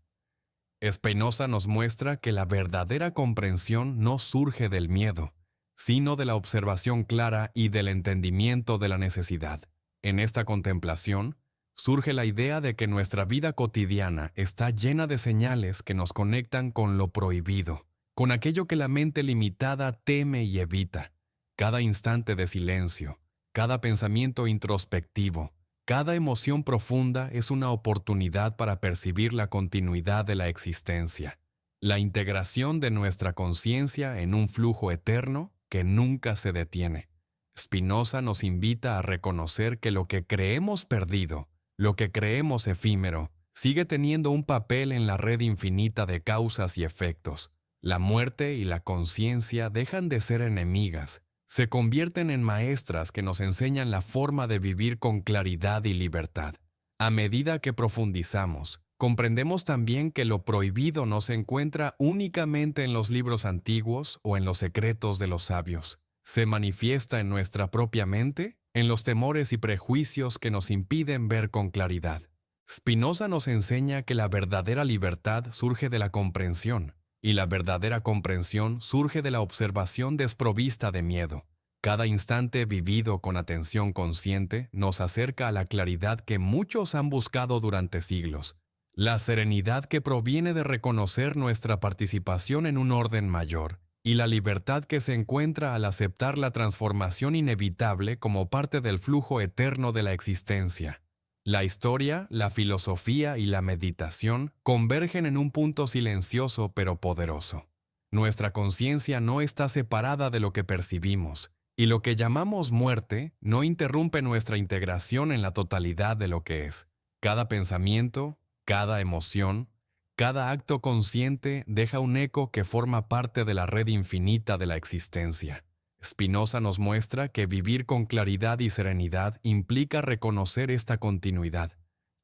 Spinoza nos muestra que la verdadera comprensión no surge del miedo, sino de la observación clara y del entendimiento de la necesidad. En esta contemplación, surge la idea de que nuestra vida cotidiana está llena de señales que nos conectan con lo prohibido, con aquello que la mente limitada teme y evita. Cada instante de silencio, cada pensamiento introspectivo, cada emoción profunda es una oportunidad para percibir la continuidad de la existencia, la integración de nuestra conciencia en un flujo eterno que nunca se detiene. Spinoza nos invita a reconocer que lo que creemos perdido, lo que creemos efímero, sigue teniendo un papel en la red infinita de causas y efectos. La muerte y la conciencia dejan de ser enemigas, se convierten en maestras que nos enseñan la forma de vivir con claridad y libertad. A medida que profundizamos, comprendemos también que lo prohibido no se encuentra únicamente en los libros antiguos o en los secretos de los sabios. Se manifiesta en nuestra propia mente, en los temores y prejuicios que nos impiden ver con claridad. Spinoza nos enseña que la verdadera libertad surge de la comprensión, y la verdadera comprensión surge de la observación desprovista de miedo. Cada instante vivido con atención consciente nos acerca a la claridad que muchos han buscado durante siglos, la serenidad que proviene de reconocer nuestra participación en un orden mayor, y la libertad que se encuentra al aceptar la transformación inevitable como parte del flujo eterno de la existencia. La historia, la filosofía y la meditación convergen en un punto silencioso pero poderoso. Nuestra conciencia no está separada de lo que percibimos, y lo que llamamos muerte no interrumpe nuestra integración en la totalidad de lo que es. Cada pensamiento, cada emoción, cada acto consciente deja un eco que forma parte de la red infinita de la existencia. Spinoza nos muestra que vivir con claridad y serenidad implica reconocer esta continuidad,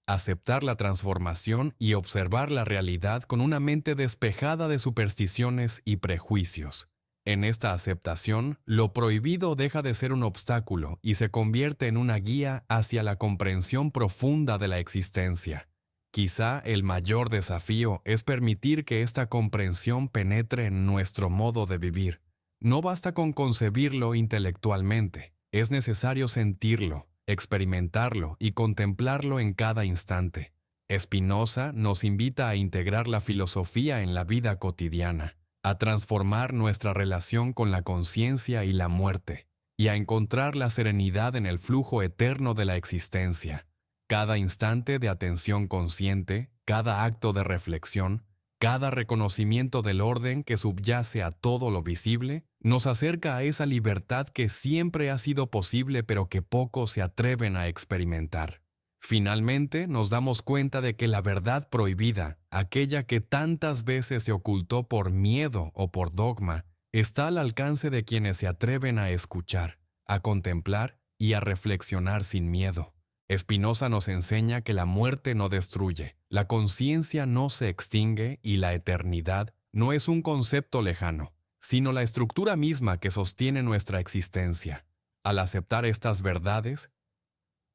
aceptar la transformación y observar la realidad con una mente despejada de supersticiones y prejuicios. En esta aceptación, lo prohibido deja de ser un obstáculo y se convierte en una guía hacia la comprensión profunda de la existencia. Quizá el mayor desafío es permitir que esta comprensión penetre en nuestro modo de vivir. No basta con concebirlo intelectualmente, es necesario sentirlo, experimentarlo y contemplarlo en cada instante. Spinoza nos invita a integrar la filosofía en la vida cotidiana, a transformar nuestra relación con la conciencia y la muerte, y a encontrar la serenidad en el flujo eterno de la existencia. Cada instante de atención consciente, cada acto de reflexión, cada reconocimiento del orden que subyace a todo lo visible, nos acerca a esa libertad que siempre ha sido posible pero que pocos se atreven a experimentar. Finalmente, nos damos cuenta de que la verdad prohibida, aquella que tantas veces se ocultó por miedo o por dogma, está al alcance de quienes se atreven a escuchar, a contemplar y a reflexionar sin miedo. Spinoza nos enseña que la muerte no destruye, la conciencia no se extingue y la eternidad no es un concepto lejano, sino la estructura misma que sostiene nuestra existencia. Al aceptar estas verdades,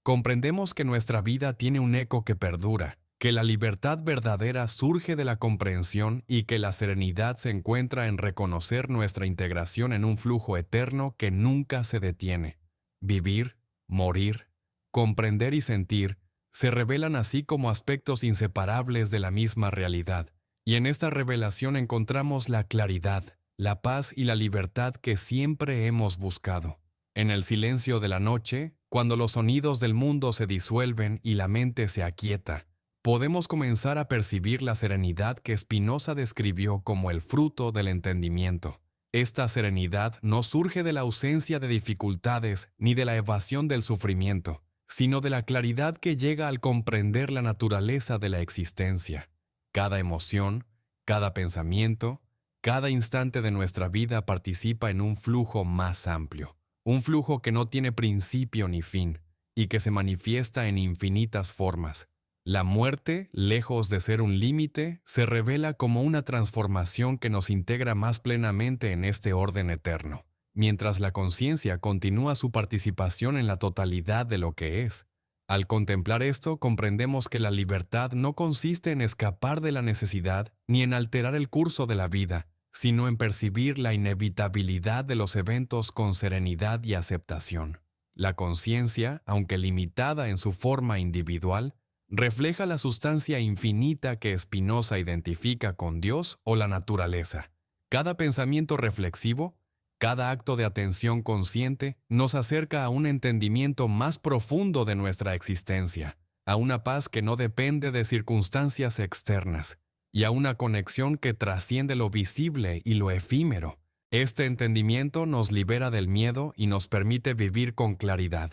comprendemos que nuestra vida tiene un eco que perdura, que la libertad verdadera surge de la comprensión y que la serenidad se encuentra en reconocer nuestra integración en un flujo eterno que nunca se detiene. Vivir, morir, comprender y sentir se revelan así como aspectos inseparables de la misma realidad, y en esta revelación encontramos la claridad, la paz y la libertad que siempre hemos buscado. En el silencio de la noche, Cuando los sonidos del mundo se disuelven y la mente se aquieta, podemos comenzar a percibir la serenidad que Spinoza describió como el fruto del entendimiento. Esta serenidad no surge de la ausencia de dificultades ni de la evasión del sufrimiento, sino de la claridad que llega al comprender la naturaleza de la existencia. Cada emoción, cada pensamiento, cada instante de nuestra vida participa en un flujo más amplio, un flujo que no tiene principio ni fin, y que se manifiesta en infinitas formas. La muerte, lejos de ser un límite, se revela como una transformación que nos integra más plenamente en este orden eterno, mientras la conciencia continúa su participación en la totalidad de lo que es. Al contemplar esto, comprendemos que la libertad no consiste en escapar de la necesidad ni en alterar el curso de la vida, sino en percibir la inevitabilidad de los eventos con serenidad y aceptación. La conciencia, aunque limitada en su forma individual, refleja la sustancia infinita que Spinoza identifica con Dios o la naturaleza. Cada pensamiento reflexivo, cada acto de atención consciente nos acerca a un entendimiento más profundo de nuestra existencia, a una paz que no depende de circunstancias externas, y a una conexión que trasciende lo visible y lo efímero. Este entendimiento nos libera del miedo y nos permite vivir con claridad,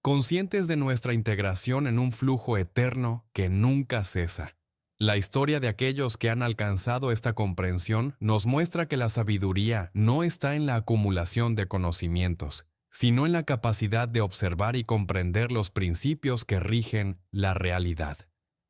conscientes de nuestra integración en un flujo eterno que nunca cesa. La historia de aquellos que han alcanzado esta comprensión nos muestra que la sabiduría no está en la acumulación de conocimientos, sino en la capacidad de observar y comprender los principios que rigen la realidad.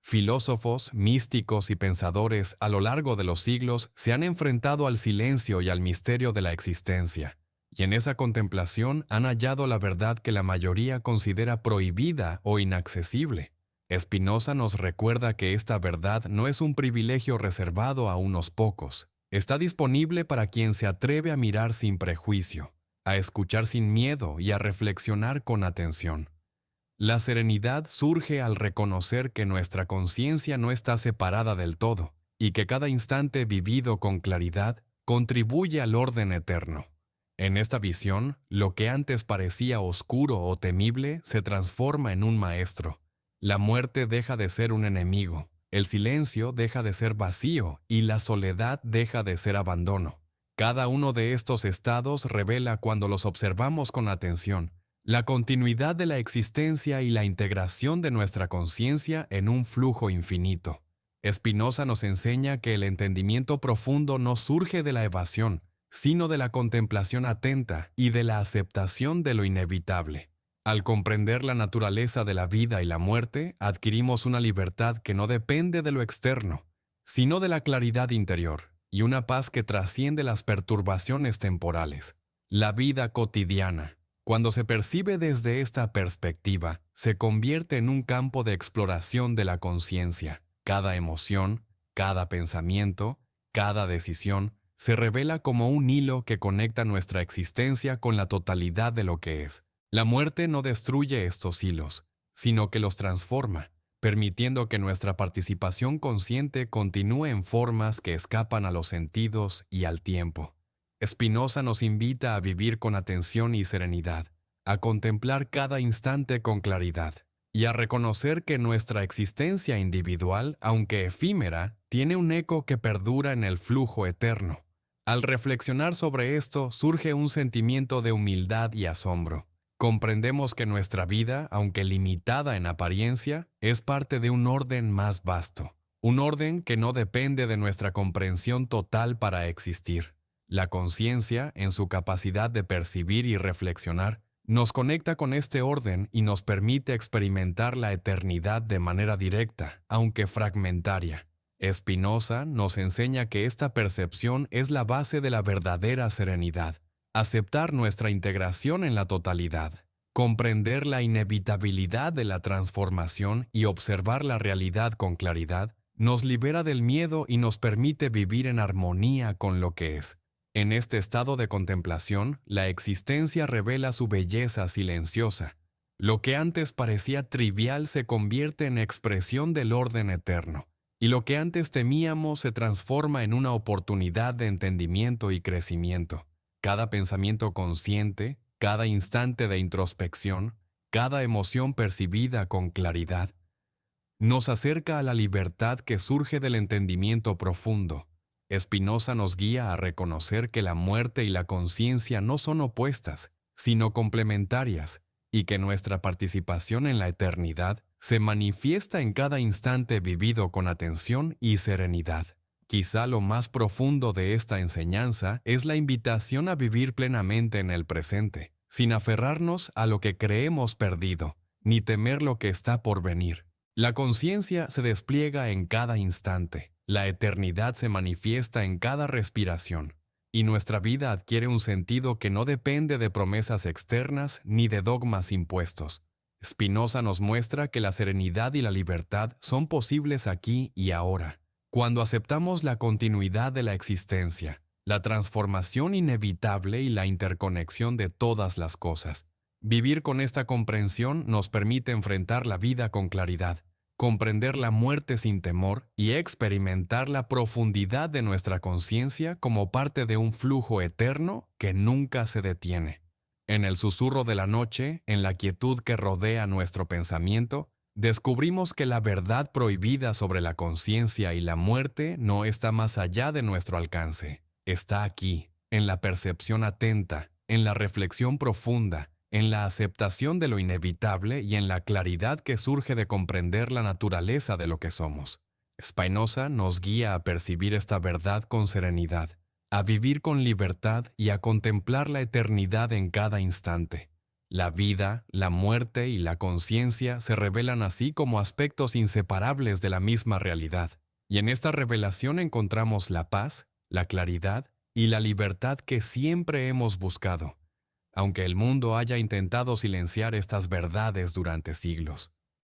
Filósofos, místicos y pensadores a lo largo de los siglos se han enfrentado al silencio y al misterio de la existencia, y en esa contemplación han hallado la verdad que la mayoría considera prohibida o inaccesible. Spinoza nos recuerda que esta verdad no es un privilegio reservado a unos pocos. Está disponible para quien se atreve a mirar sin prejuicio, a escuchar sin miedo y a reflexionar con atención. La serenidad surge al reconocer que nuestra conciencia no está separada del todo y que cada instante vivido con claridad contribuye al orden eterno. En esta visión, lo que antes parecía oscuro o temible se transforma en un maestro. La muerte deja de ser un enemigo, el silencio deja de ser vacío y la soledad deja de ser abandono. Cada uno de estos estados revela, cuando los observamos con atención, la continuidad de la existencia y la integración de nuestra conciencia en un flujo infinito. Spinoza nos enseña que el entendimiento profundo no surge de la evasión, sino de la contemplación atenta y de la aceptación de lo inevitable. Al comprender la naturaleza de la vida y la muerte, adquirimos una libertad que no depende de lo externo, sino de la claridad interior y una paz que trasciende las perturbaciones temporales. La vida cotidiana, cuando se percibe desde esta perspectiva, se convierte en un campo de exploración de la conciencia. Cada emoción, cada pensamiento, cada decisión, se revela como un hilo que conecta nuestra existencia con la totalidad de lo que es. La muerte no destruye estos hilos, sino que los transforma, permitiendo que nuestra participación consciente continúe en formas que escapan a los sentidos y al tiempo. Spinoza nos invita a vivir con atención y serenidad, a contemplar cada instante con claridad y a reconocer que nuestra existencia individual, aunque efímera, tiene un eco que perdura en el flujo eterno. Al reflexionar sobre esto, surge un sentimiento de humildad y asombro. Comprendemos que nuestra vida, aunque limitada en apariencia, es parte de un orden más vasto, un orden que no depende de nuestra comprensión total para existir. La conciencia, en su capacidad de percibir y reflexionar, nos conecta con este orden y nos permite experimentar la eternidad de manera directa, aunque fragmentaria. Spinoza nos enseña que esta percepción es la base de la verdadera serenidad. Aceptar nuestra integración en la totalidad, comprender la inevitabilidad de la transformación y observar la realidad con claridad, nos libera del miedo y nos permite vivir en armonía con lo que es. En este estado de contemplación, la existencia revela su belleza silenciosa. Lo que antes parecía trivial se convierte en expresión del orden eterno, y lo que antes temíamos se transforma en una oportunidad de entendimiento y crecimiento. Cada pensamiento consciente, cada instante de introspección, cada emoción percibida con claridad. Nos acerca a la libertad que surge del entendimiento profundo. Spinoza nos guía a reconocer que la muerte y la conciencia no son opuestas, sino complementarias, y que nuestra participación en la eternidad se manifiesta en cada instante vivido con atención y serenidad. Quizá lo más profundo de esta enseñanza es la invitación a vivir plenamente en el presente, sin aferrarnos a lo que creemos perdido, ni temer lo que está por venir. La conciencia se despliega en cada instante, la eternidad se manifiesta en cada respiración, y nuestra vida adquiere un sentido que no depende de promesas externas ni de dogmas impuestos. Spinoza nos muestra que la serenidad y la libertad son posibles aquí y ahora, cuando aceptamos la continuidad de la existencia, la transformación inevitable y la interconexión de todas las cosas. Vivir con esta comprensión nos permite enfrentar la vida con claridad, comprender la muerte sin temor y experimentar la profundidad de nuestra conciencia como parte de un flujo eterno que nunca se detiene. En el susurro de la noche, en la quietud que rodea nuestro pensamiento, descubrimos que la verdad prohibida sobre la conciencia y la muerte no está más allá de nuestro alcance. Está aquí, en la percepción atenta, en la reflexión profunda, en la aceptación de lo inevitable y en la claridad que surge de comprender la naturaleza de lo que somos. Spinoza nos guía a percibir esta verdad con serenidad, a vivir con libertad y a contemplar la eternidad en cada instante. La vida, la muerte y la conciencia se revelan así como aspectos inseparables de la misma realidad, y en esta revelación encontramos la paz, la claridad y la libertad que siempre hemos buscado, aunque el mundo haya intentado silenciar estas verdades durante siglos.